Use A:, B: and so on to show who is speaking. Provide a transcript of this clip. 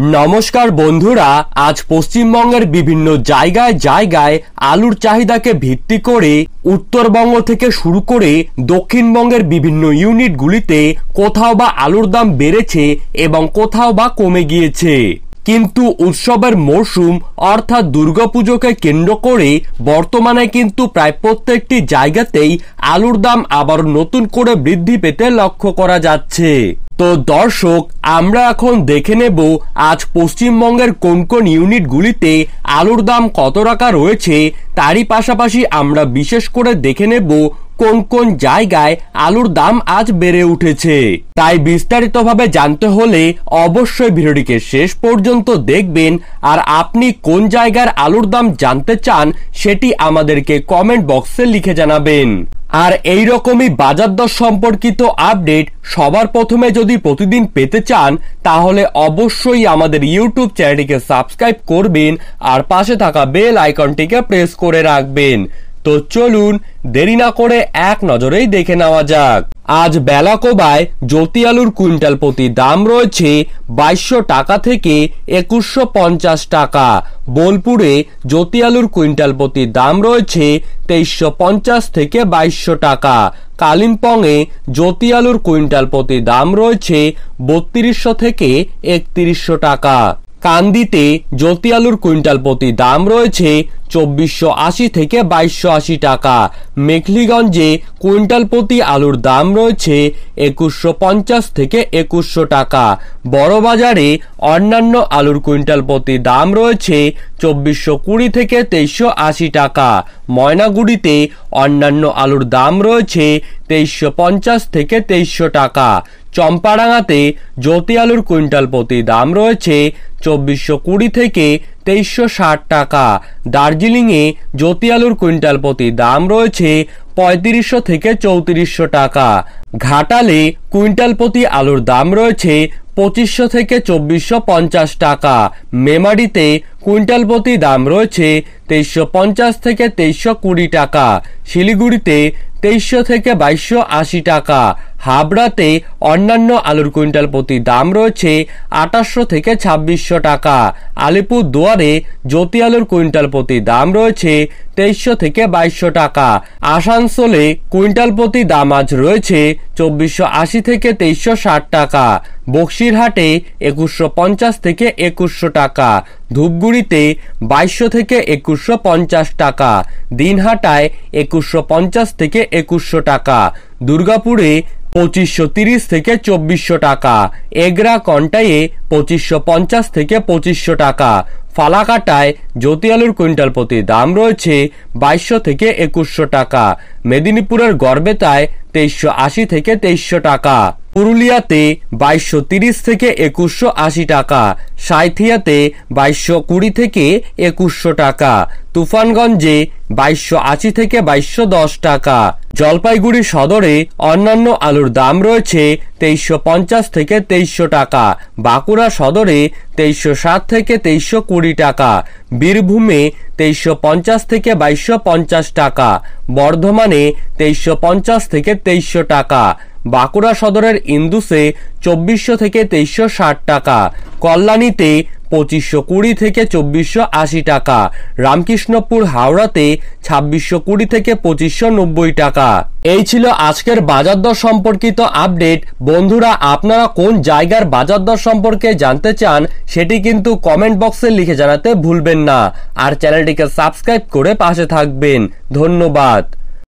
A: নমস্কার বন্ধুরা, আজ পশ্চিমবঙ্গের বিভিন্ন জায়গায় জায়গায় আলুর চাহিদাকে ভিত্তি করে উত্তরবঙ্গ থেকে শুরু করে দক্ষিণবঙ্গের বিভিন্ন ইউনিটগুলিতে কোথাও বা আলুর দাম বেড়েছে এবং কোথাও বা কমে গিয়েছে। কিন্তু উৎসবের মরশুম অর্থাৎ দুর্গাপুজোকে কেন্দ্র করে বর্তমানে কিন্তু প্রায় প্রত্যেকটি জায়গাতেই আলুর দাম আবার নতুন করে বৃদ্ধি পেতে লক্ষ্য করা যাচ্ছে। তো দর্শক, আমরা এখন দেখে নেব আজ পশ্চিমবঙ্গের কোন কোন ইউনিটগুলিতে আলুর দাম কত টাকা রয়েছে। তারই পাশাপাশি আমরা বিশেষ করে দেখে নেব কোন কোন জায়গায় আলুর দাম আজ বেড়ে উঠেছে। তাই বিস্তারিতভাবে জানতে হলে অবশ্যই ভিডিওটিকে শেষ পর্যন্ত দেখবেন। আর আপনি কোন জায়গার আলুর দাম জানতে চান সেটি আমাদেরকে কমেন্ট বক্সে লিখে জানাবেন। আর এই রকমই বাজার দর সম্পর্কিত আপডেট সবার প্রথমে যদি প্রতিদিন পেতে চান তাহলে অবশ্যই আমাদের ইউটিউব চ্যানেলটিকে সাবস্ক্রাইব করবেন আর পাশে থাকা বেল আইকনটিকে প্রেস করে রাখবেন। তো চলুন দেরি না করে এক নজরেই দেখে নেওয়া যাক। আজ বেলাকোবায় জ্যোতি আলুর কুইন্টাল প্রতি দাম রয়েছে 2200 টাকা থেকে 2150 টাকা। বোলপুরে জ্যোতি আলুর কুইন্টাল প্রতি দাম রয়েছে 2350 থেকে 2200 টাকা। কালিম্পংয়ে জ্যোতি আলুর কুইন্টাল প্রতি দাম রয়েছে 3200 থেকে 3100 টাকা। কান্দিতে জ্যোতি আলুর কুইন্টাল প্রতি দাম রয়েছে 2480 থেকে 2280 টাকা। মেখলিগঞ্জে কুইন্টাল প্রতি আলুর দাম রয়েছে 2150 থেকে 2100 টাকা। বড়বাজারে অন্যান্য আলুর কুইন্টাল প্রতি দাম রয়েছে 2420 থেকে 2380 টাকা। ময়নাগুড়িতে অন্যান্য আলুর দাম রয়েছে 2350 থেকে 2300 টাকা। চম্পারাঙ্গাতে জ্যোতি আলুর কুইন্টাল প্রতি দাম রয়েছে 2420 থেকে 2360 টাকা। দার্জিলিংয়ে জ্যোতি আলুর কুইন্টাল প্রতি দাম রয়েছে 3500 থেকে 3400 টাকা। ঘাটালে কুইন্টাল প্রতি আলুর দাম রয়েছে 2500 থেকে 2450 টাকা। মেমারিতে কুইন্টাল প্রতি দাম রয়েছে 2350 থেকে 2320 টাকা। শিলিগুড়িতে 2300 থেকে 2280 টাকা। হাবড়াতে অন্যান্য আলুর কুইন্টাল প্রতি দাম রয়েছে 2800 থেকে 2600 টাকা। আলিপুর দুয়ারে জ্যোতি আলুর কুইন্টাল প্রতি দাম রয়েছে 2300 থেকে 2200 টাকা। আসানসোলে কুইন্টাল প্রতি দাম আজ রয়েছে 2480 থেকে 2360 টাকা। বক্সিরহাটে 2150 থেকে 2100 টাকা। ধূপগুড়িতে 2200 থেকে 2150 টাকা। দিনহাটায় 2150 থেকে 2100 টাকা। দুর্গাপুরে 2530 থেকে 2400 টাকা। এগরা কন্টাইয়ে 2550 থেকে 2500 টাকা। ফালাকাটায় জ্যোতি আলুর কুইন্টাল প্রতি দাম রয়েছে 2200 থেকে 2100 টাকা। মেদিনীপুরের গড়বেতায় 2380 থেকে 2300 টাকা। পুরুলিয়াতে 2230 থেকে 2180 টাকা। সাঁইথিয়াতে 2220 থেকে 2100 টাকা। তুফানগঞ্জে 2280 থেকে 2210 টাকা। জলপাইগুড়ি সদরে অন্যান্য আলুর দাম রয়েছে 2350 থেকে 2300 টাকা। বাঁকুড়া সদরে 2360 থেকে 2320 টাকা। বীরভূমে 2350 থেকে 2250 টাকা। বর্ধমানে 2350 থেকে 2300 টাকা। বাঁকুড়া সদরের ইন্দুসে 2400 থেকে 2360 টাকা। কল্যাণীতে 2520 থেকে 2480 টাকা। রামকৃষ্ণপুর হাওড়াতে 2620 থেকে 2590 টাকা। এই ছিল আজকের বাজার দর সম্পর্কিত আপডেট। বন্ধুরা, আপনারা কোন জায়গার বাজার দর সম্পর্কে জানতে চান সেটি কিন্তু কমেন্ট বক্সে লিখে জানাতে ভুলবেন না। আর চ্যানেলটিকে সাবস্ক্রাইব করে পাশে থাকবেন। ধন্যবাদ।